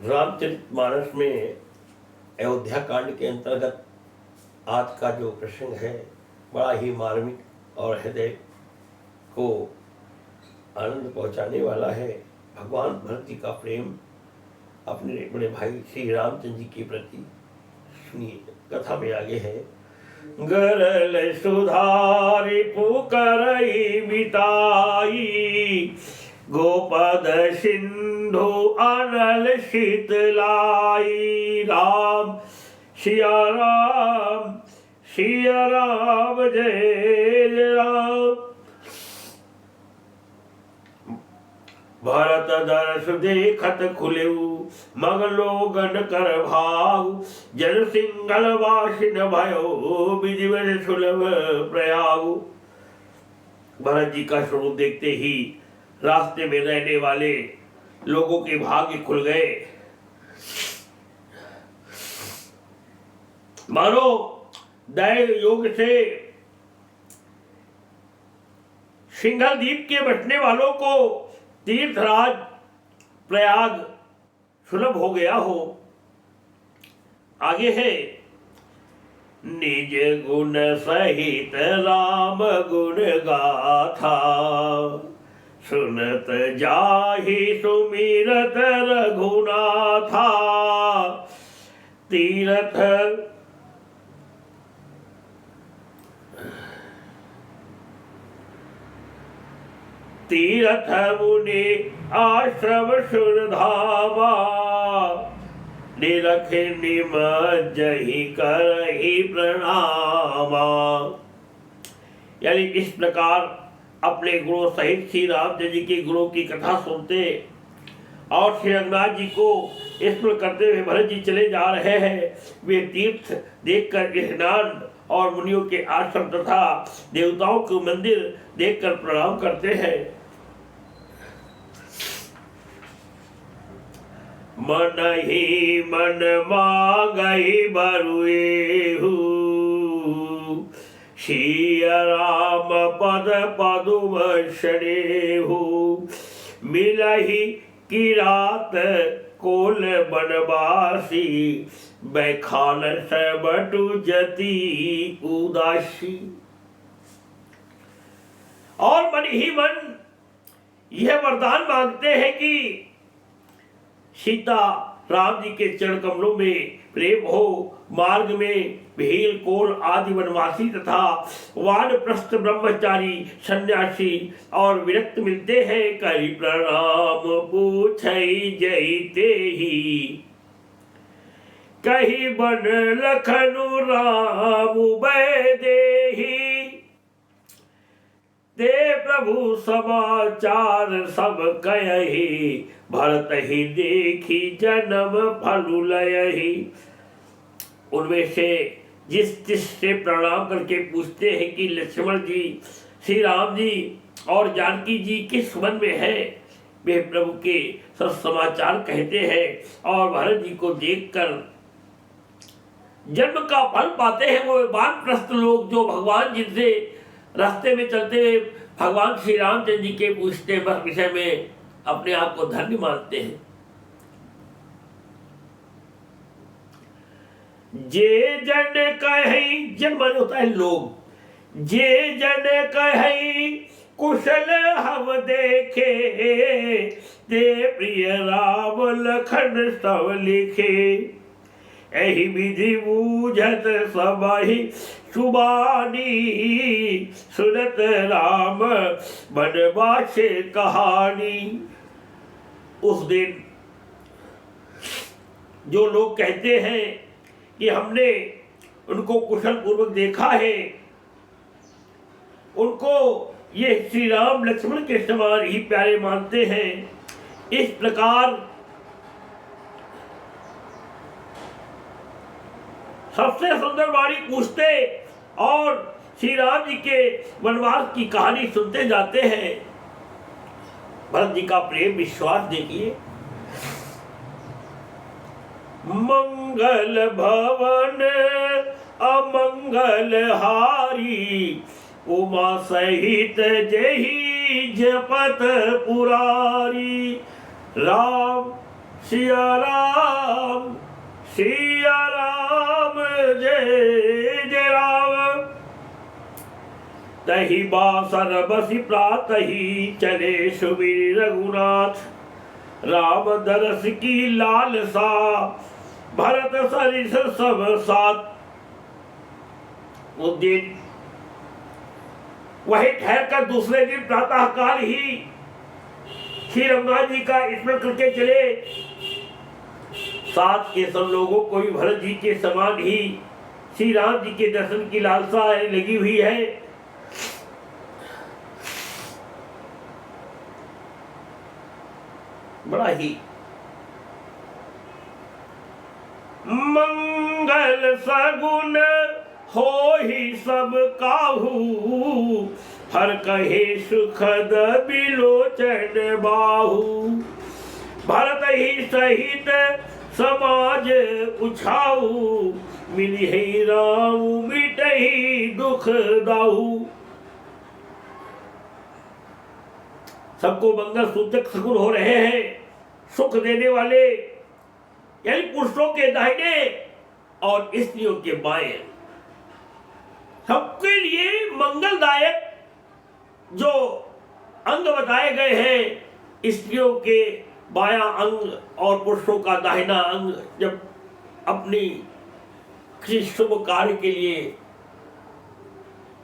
रामचरितमानस में अयोध्या कांड के अंतर्गत आज का जो प्रसंग है बड़ा ही मार्मिक और हृदय को आनंद पहुंचाने वाला है। भगवान भरत जी का प्रेम अपने बड़े भाई श्री रामचंद्र जी के प्रति सुनिए। कथा में आगे है। गरल सुधारि पुकरई मिताई, गोपद सिंधु अनल शीतलाई। राम सिया राम सिया राम जय राम। भरत दर्श देखत खुलेऊ, मगलोगन कर भाऊ। जन सिंगल वासिन भयो, विधिवन सुलभ प्रयागु। भरत जी का स्वरूप देखते ही रास्ते में रहने वाले लोगों के भाग्य खुल गए। मानो दैव योग से सिंघल द्वीप के बसने वालों को तीर्थराज प्रयाग सुलभ हो गया हो। आगे है। निज गुण सहित राम गुण गाथा, सुनत जाहि सुमिरत रघुनाथा। तीरथ मुनि आश्रम सुरधामा, निरख निमज्जहि करहि प्रणामा। यानी इस प्रकार अपने गुरु सहित श्री रामचंद्र जी के गुरु की कथा सुनते और श्री रघुनाथ जी को स्मरण करते हुए भरत जी चले जा रहे हैं। वे तीर्थ देखकर स्नान और मुनियों के आश्रम तथा देवताओं के मंदिर देखकर प्रणाम करते हैं। मन ही मन मांगहि बरुएहु, सिया राम पद पदुम शरेहु। मिलहि किरात कोल बनवासी, बैखान सबटु जति उदासी। और मन ही मन यह वरदान मांगते हैं कि सीता राम जी के चरण कमलों में प्रेम हो। मार्ग में भील कोल आदि वनवासी तथा वानप्रस्थ ब्रह्मचारी सन्यासी और विरक्त मिलते हैं। करि प्रणाम पूछई जईते ही, कही बन लखनु राम बैदेही। ते प्रभु समाचार सब कयहि, भरत ही देखी जन्म फलु लयहि। उनमें से जिस से प्रणाम करके पूछते हैं कि लक्ष्मण जी, श्री राम जी और जानकी जी किस वन में है, वे प्रभु के सब समाचार कहते हैं और भरत जी को देखकर जन्म का फल पाते हैं। वो वानप्रस्थ लोग जो भगवान जी से रास्ते में चलते हुए भगवान श्री रामचंद्र जी के पूछते बस विषय में अपने आप को धन्य मानते हैं। जे जन कहि, जन मन होता है लोग, जे जन कहि कुशल हम देखे, ते प्रिय राम लखन सब लिखे। एहि विधि बूझत सबहि सुबानी, सुनत राम बनवास कहानी। उस दिन जो लोग कहते हैं कि हमने उनको कुशल पूर्वक देखा है, उनको ये श्री राम लक्ष्मण के समान ही प्यारे मानते हैं। इस प्रकार सबसे सुंदर वाणी पूछते और श्री राम जी के वनवास की कहानी सुनते जाते हैं। भरत जी का प्रेम विश्वास देखिए। मंगल भवन अमंगल हारी, उमा सहित जही जपत पुरारी। राम सिया राम जय जय राम। तही बासर बसी प्रातही चले सुबीर रघुनाथ। राम दरस की लालसा भरत सरिस सब साथ। वो दिन वही ठहर कर दूसरे दिन प्रातः काल ही श्री रघुनाथ जी का स्मरण करके चले। साथ के सब लोगों को भी भरत जी के समान ही श्री राम जी के दर्शन की लालसा लगी हुई है। बड़ा ही मंगल सगुन हो ही सब काहू। हर कहे सुखद बिलोचन बाहू। भरत ही सहित समाज उछाऊ। मिली ही राम मिटही दुख दाऊ। सबको मंगल सूचक सगुन हो रहे हैं। सुख देने वाले यानी पुरुषों के दाहिने और स्त्रियों के बाएं, सबके लिए मंगलदायक जो अंग बताए गए हैं। स्त्रियों के बायां अंग और पुरुषों का दाहिना अंग जब अपनी किसी शुभ कार्य के लिए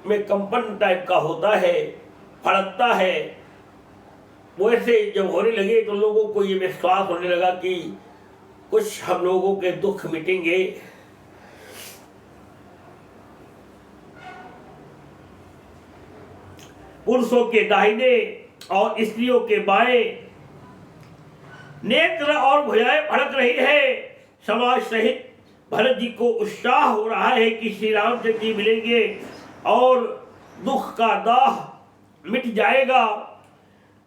में कंपन टाइप का होता है, फड़कता है, वैसे जब होने लगे तो लोगों को ये विश्वास होने लगा कि कुछ हम लोगों के दुख मिटेंगे। पुरुषों के दाहिने और स्त्रियों के बाएं नेत्र और भुजाएं फड़क रही है। समाज सहित भरत जी को उत्साह हो रहा है कि श्री रामचंद्र जी मिलेंगे और दुख का दाह मिट जाएगा।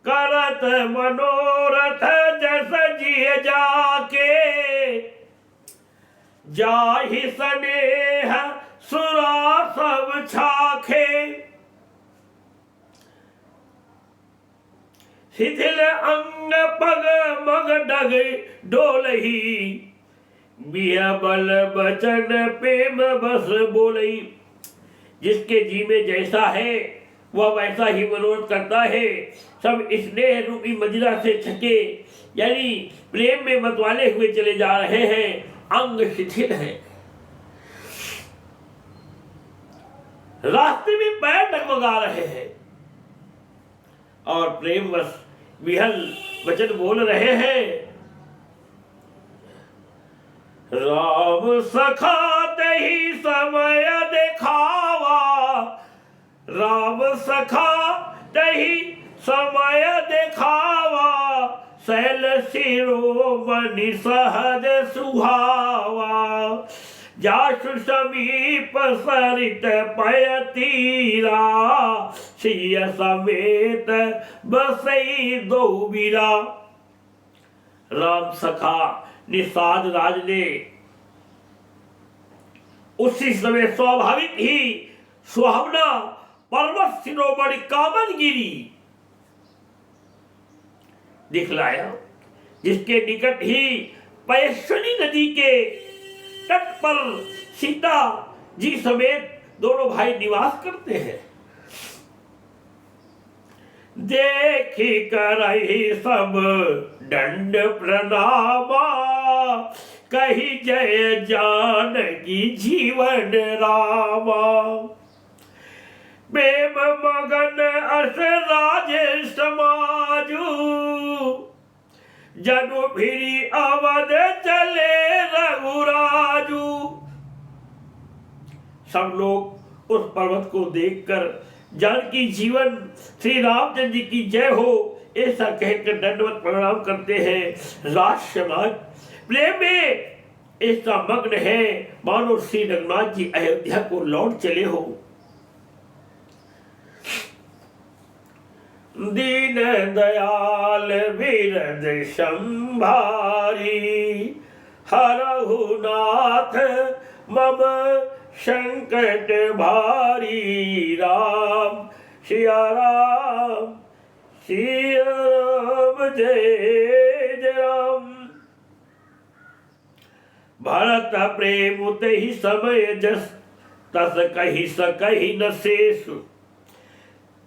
करत मनोरथ जस जिय जाके। जाहि स्नेह सुरा सब छाखे। शिथिल अंग पग मग डग डोलही। बिया बल बचन प्रेम बस बोलई। जिसके जी में जैसा है वह वैसा ही मनोरथ करता है। सब स्नेह रूपी मदिरा से छके यानी प्रेम में मतवाले हुए चले जा रहे हैं। अंग शिथिल है, रास्ते में पैर डगमगा रहे हैं और प्रेमवश विहल वचन बोल रहे हैं। राम सखा ही समय दिखावा। राम सखा ही समय दिखावा। शैल शिरोमणि सहज सुहावा। जासु समीप सरित पय तीरा। सिय समेत बसई दो बीरा। राम सखा निषाद राज ने उसी समय स्वाभाविक ही सुहावना पर्वत शिरोमणि कामनगिरी दिखलाया, जिसके निकट ही पयस्विनी नदी के तट पर सीता जी समेत दोनों भाई निवास करते हैं। देखी करहि सब दंड प्रणामा। कही जय जानकी जीवन रामा। प्रेम मगन अस राज समाजू। जनु भिरी अवध चले रघुराजू। सब लोग उस पर्वत को देखकर जानकी जीवन श्री रामचंद्र जी की जय हो ऐसा कहकर दंडवत प्रणाम करते हैं। राज समाज प्रेम में ऐसा मग्न है मानो श्री रघुनाथ जी अयोध्या को लौट चले हो। दीन दयाल बिरद संभारी। हरहु नाथ मम संकट भारी। राम सिया राम जय जय राम। भरत प्रेम तहि समय जस तस कही सकहि न शेषु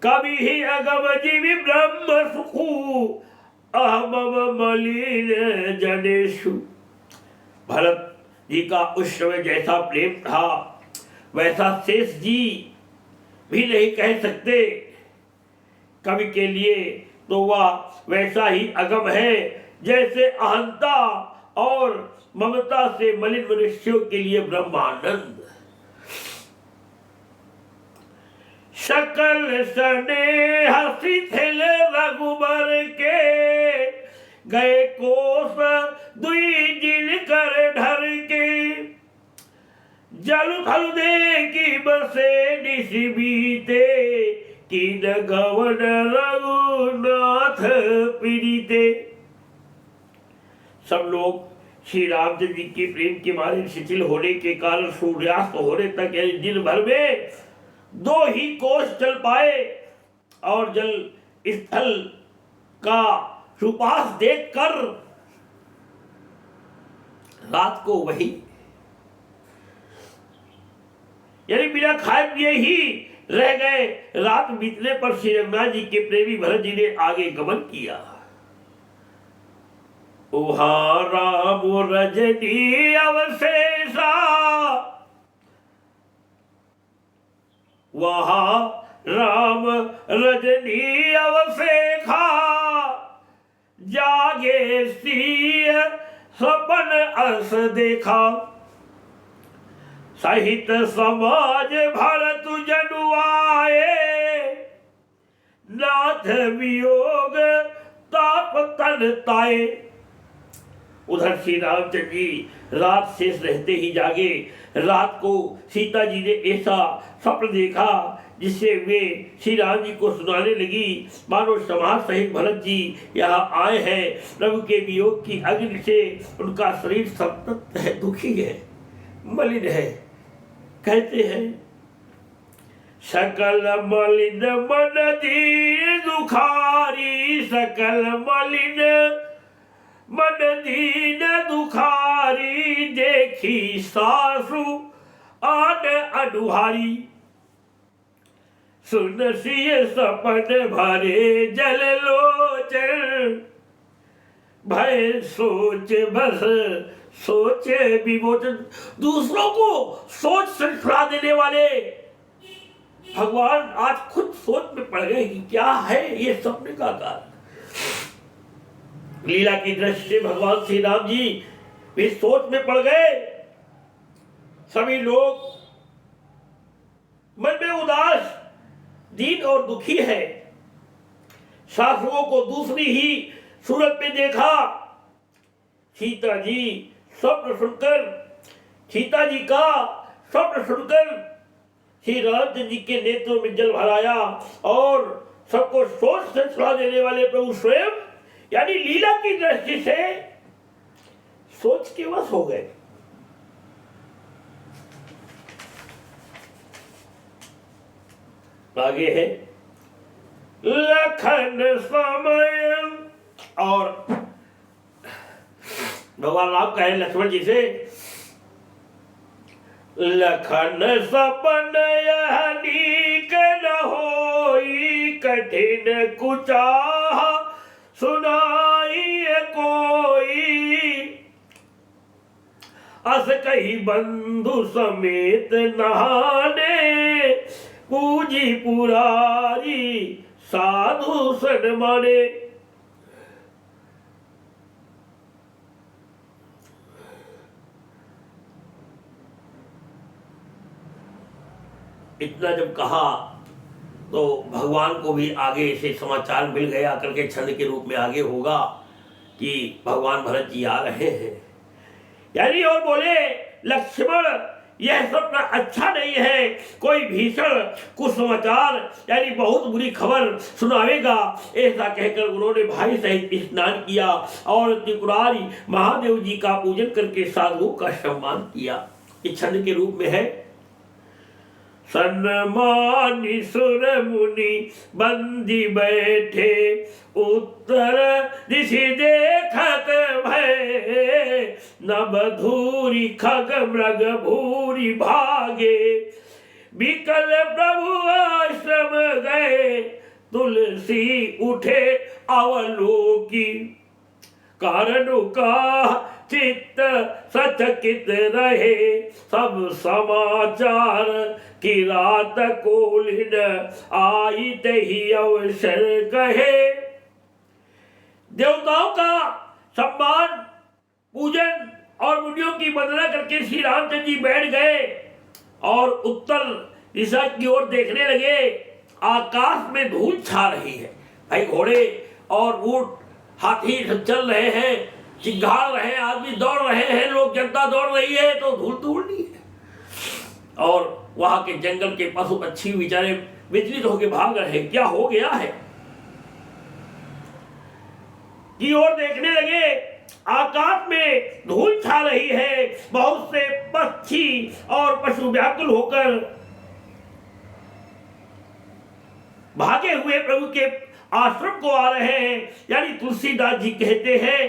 कवि ही अगम जीवी ब्रह्म सुखु अहम मलिन जनेशु। भरत जी का उस समय जैसा प्रेम था वैसा शेष जी भी नहीं कह सकते। कवि के लिए तो वह वैसा ही अगम है जैसे अहंता और ममता से मलिन मनुष्यों के लिए ब्रह्मानंद। सकल स्नेह शिथिल रघुबर के गए कोस दुई जिन कर ढर के जल थल दे की बसे निश बीते कीन गवन रघुनाथ पीड़िते। सब लोग श्री रामचंद्र जी के प्रेम के मारे शिथिल होने के कारण सूर्यास्त होने तक यानी दिन भर में 2 ही कोस चल पाए और जल स्थल का सुपास देखकर रात को वही यानी बिना खाए पिए ही रह गए। रात बीतने पर श्री रघुनाथ जी के प्रेमी भरत जी ने आगे गमन किया। वहां राम रजनी अवशेषा वहां राम रजनी अवशेखा जागे सिय सपन अस देखा सहित समाज भरत जनुआए नाथ वियोग ताप तन ताए। उधर श्री रामचंद्र जी रात शेष रहते ही जागे। रात को सीता जी ने ऐसा स्वप्न देखा जिससे वे श्री राम जी को सुनाने लगी मानो समाज सहित भरत जी यहाँ आए हैं। प्रभु के वियोग की अग्नि से उनका शरीर सतत है, दुखी है, मलिन है। कहते हैं सकल मलिन मन दीन दुखारी सकल मलिन मन दीन दुखारी देखी सासु आन अनुहारी सुन सिय सपन भरे जल लोचन भय सोच बस सोचे विमोचन। दूसरों को सोच से छुड़ा देने वाले भगवान आज खुद सोच में पड़ गए कि क्या है ये सपने का कारण। लीला की दृष्टि से भगवान श्री राम जी भी सोच में पड़ गए। सभी लोग मन में उदास दीन और दुखी है। सासुओं को दूसरी ही सूरत में देखा। सीता जी स्वप्न सुनकर सीता जी का स्वप्न सुनकर श्री रामचंद्र जी के नेत्रों में जल भर आया और सबको सोच से छुड़ा देने वाले प्रभु स्वयं यानी लीला की दृष्टि से सोच के वश हो गए। आगे है लखन समय और भगवान राम कहे लक्ष्मण जी से लखन सपन यह नीक न होई कठिन कुचाह सुनाई कोई अस कही बंधु समेत नहाने पूजी पुरारी साधु सन माने। इतना जब कहा तो भगवान को भी आगे से समाचार मिल गया करके छंद के रूप में आगे होगा कि भगवान भरत जी आ रहे हैं यानी और बोले लक्ष्मण यह स्वप्न अच्छा नहीं है, कोई भीषण कुसमाचार यानी बहुत बुरी खबर सुनावेगा। ऐसा कहकर उन्होंने भाई सहित स्नान किया और त्रिपुरारी महादेव जी का पूजन करके साधुओं का सम्मान किया। इस छंद के रूप में है सन्मानी सुर मुनि बंदी बैठे उत्तर दिशि देखत भय नभ धूरी खग मृग भूरी भागे, विकल प्रभु आश्रम गए, तुलसी उठे अवलोकी, कारण का चित्त सचकित रहे, सब समाचार की रात कोलिन आई तही अवसर कहे। देवताओं का सम्मान पूजन और मुनियों की वंदना करके श्री रामचंद्र जी बैठ गए और उत्तर दिशा की ओर देखने लगे। आकाश में धूल छा रही है। भाई घोड़े और ऊंट हाथी चल रहे हैं, चिंगाड़ रहे हैं, आदमी दौड़ रहे हैं, लोग जनता दौड़ रही है, तो धूल धूल नहीं है। और वहां के जंगल के पशु पक्षी बेचारे विचलित होकर भाग रहे हैं, क्या हो गया है की ओर देखने लगे। आकाश में धूल छा रही है, बहुत से पक्षी और पशु व्याकुल होकर भागे हुए प्रभु के आश्रम को आ रहे हैं। यानी तुलसीदास जी कहते हैं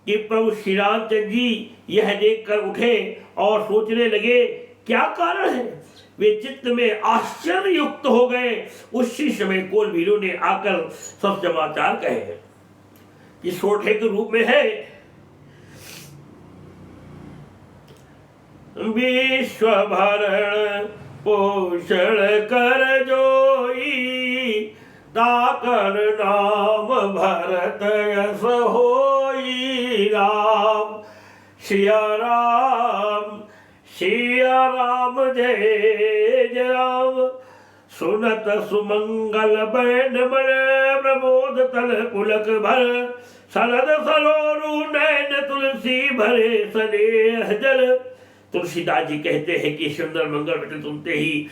कि प्रभु श्री रामचंद्र जी यह देखकर उठे और सोचने लगे क्या कारण है। वे चित्त में आश्चर्य युक्त हो गए। उसी समय कोलवीरों ने आकर सब समाचार कहे। इस सोठे के रूप में है, विश्व भरण पोषण कर जोई, ताकर नाम भरत यस होई। राम सिया राम सिया राम जय जय राम, सुनत सुमंगल बैन मन प्रमोद तल पुलक भर, शरद सरोरु नैन तुलसी भरे स्नेह जल। तुलसीदास जी कहते हैं कि सुंदर मंगल वचन सुनते ही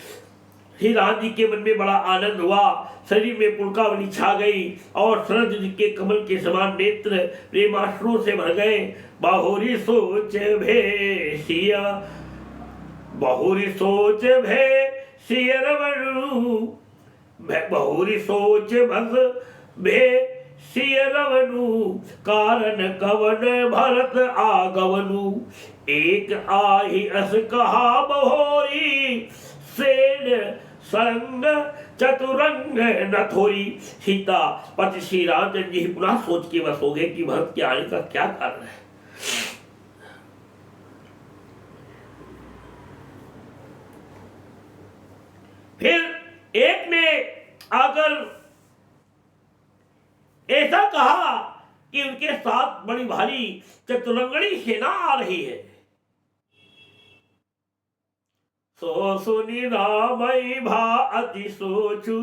श्री राम जी के मन में बड़ा आनंद हुआ, शरीर में पुलकावली छा गई और शरद जी के कमल के समान नेत्र प्रेमाश्रुओं से भर गए। बाहुरी सोच भे सिया, बहुरी सोच भे सिया रवनु, बहुरी सोच भस भे सिय रवनु, कारण कवन भरत आगवनु, एक आही अस कहा बहोरी, सेन संग चतुरंग न थोरी। सीता पति श्री रामचंद्र जी पुनः सोच के बस हो गए कि भरत के आने का क्या कारण है। फिर एक ने आकर ऐसा कहा कि उनके साथ बड़ी भारी चतुरंगणी सेना आ रही है। सो सुनी रामई भा अति सोचू,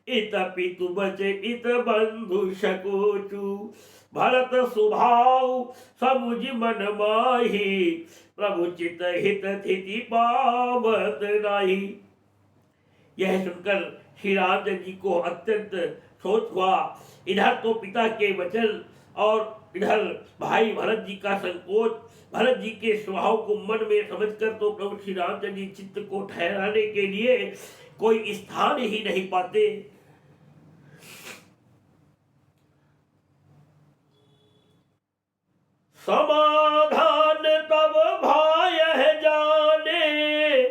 इत पितु बचे इत बंधु शकोचू, भरत सुभाव समुझ मन माही, प्रभु चित हित थिति पावत नाही। यह सुनकर श्री रामचंद्र जी को अत्यंत सोच हुआ। इधर तो पिता के वचन और इधर भाई भरत जी का संकोच, भरत जी के स्वभाव को मन में समझकर तो प्रभु श्री रामचंद्र जी चित्त को ठहराने के लिए कोई स्थान ही नहीं पाते। समाधान तब भाय जाने,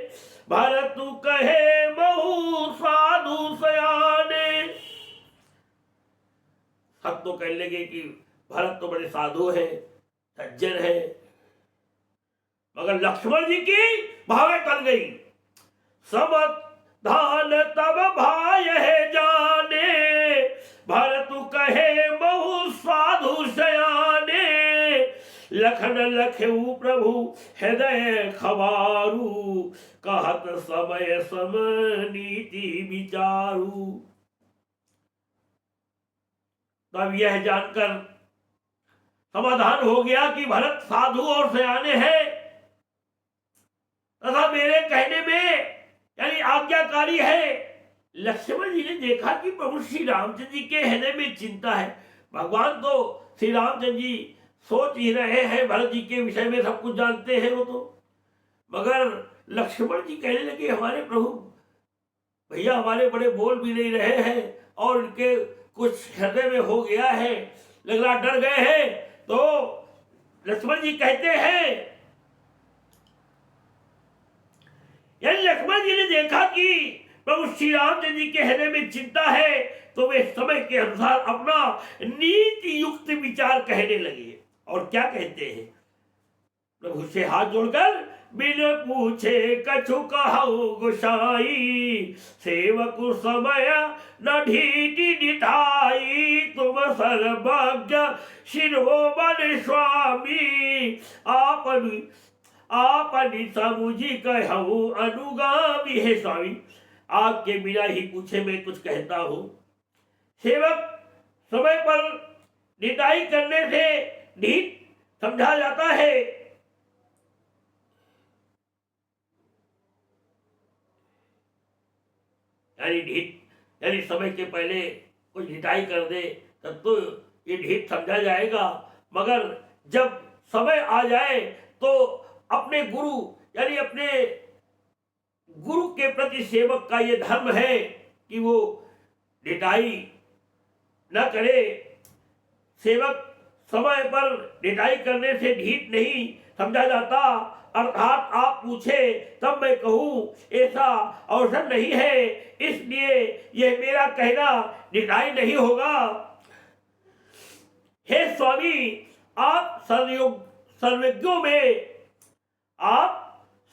भरत कहे बहु साधु सयाने। सब तो कहने लगे कि भरत तो बड़े साधु हैं, सज्जन हैं, मगर लक्ष्मण जी की भावे टल गई। समाधान तब भाय जाने, भरत कहे बहु साधु सयाने, लखन लखेऊ प्रभु हृदय खबारू, कहत समय सम नीति विचारू। तब यह जानकर समाधान हो गया कि भरत साधु और सयाने हैं तथा मेरे कहने में यानी आज्ञाकारी है। लक्ष्मण जी ने देखा कि प्रभु श्री रामचंद्र जी के हृदय में चिंता है। भगवान तो श्री रामचंद्र जी सोच ही रहे हैं, भरत जी के विषय में सब कुछ जानते हैं वो तो, मगर लक्ष्मण जी कहने लगे हमारे प्रभु भैया हमारे बड़े बोल भी नहीं रहे हैं और उनके कुछ हृदय में हो गया है, लग रहा डर गए हैं। तो लक्ष्मण जी कहते हैं, यानी लक्ष्मण जी ने देखा कि प्रभु श्री रामचंद्र जी के हृदय में चिंता है, तो वे समय के अनुसार अपना नीति युक्त विचार कहने लगे। और क्या कहते हैं, प्रभु से हाथ जोड़कर, बिन पूछे कछु कहु गोसाई, सेवक समय न ढीठी डिठाई, तुम सर्वज्ञ शिरोमणि स्वामी, आपनि समुझी कहूँ अनुगामी है स्वामी। आपके बिना ही पूछे मैं कुछ कहता हूँ। सेवक समय पर निताई करने से ढीठ समझा जाता है। यानी ढीठ यानी समय के पहले कुछ ढिठाई कर दे तब तो ये ढीठ समझा जाएगा, मगर जब समय आ जाए तो अपने गुरु यानी अपने गुरु के प्रति सेवक का ये धर्म है कि वो ढिठाई न करे। सेवक समय पर ढिठाई करने से ढीठ नहीं समझा जाता, अर्थात आप पूछे तब मैं कहूँ ऐसा अवसर नहीं है, इसलिए यह मेरा कहना ढिठाई नहीं होगा। हे स्वामी, आप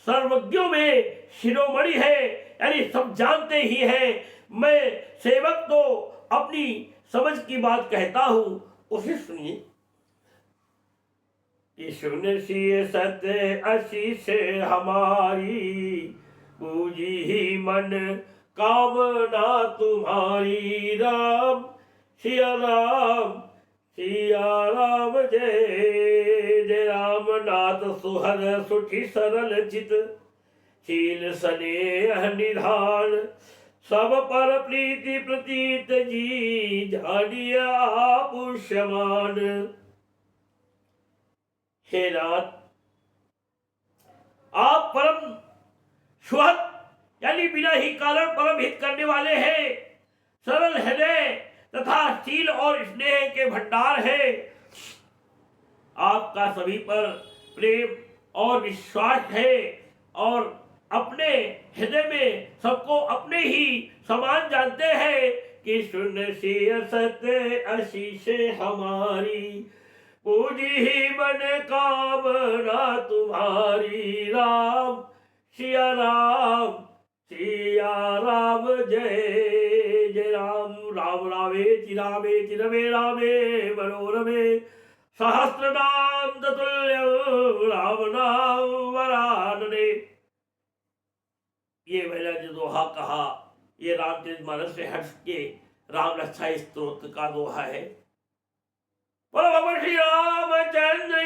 सर्वज्ञों में शिरोमणि है, यानी सब जानते ही हैं। मैं सेवक तो अपनी समझ की बात कहता हूं, उसे सुनिए। सुन सी सत्य आशीष हमारी, पूजी ही मन कामना तुम्हारी। राम सिया राम जय जय राम। नाथ सुहर सुठी सरल चित, शील स्नेह निधान, सब पर प्रीति प्रतीत जी, जानिया आप समान। हे नाथ, आप परम सुहृद यानी बिना ही कारण परम हित करने वाले हैं, सरल हृदय तथा शील और स्नेह के भंडार है। आपका सभी पर प्रेम और विश्वास है और अपने हृदय में सबको अपने ही समान जानते हैं कि सुन सी सत्य आशीष हमारी, पूजी ही मन कामना तुम्हारी। राम सिया राम जय जय राम। राम रामेति रमे रामे मनोरमे, सहस्र नाम ततुल्यं राम नाम वरानने। ये मैंने जो दोहा कहा, ये रामचरितमानस से हट के राम रक्षा स्तोत्र का दोहा है। बोलो भगवान श्री रामचंद्र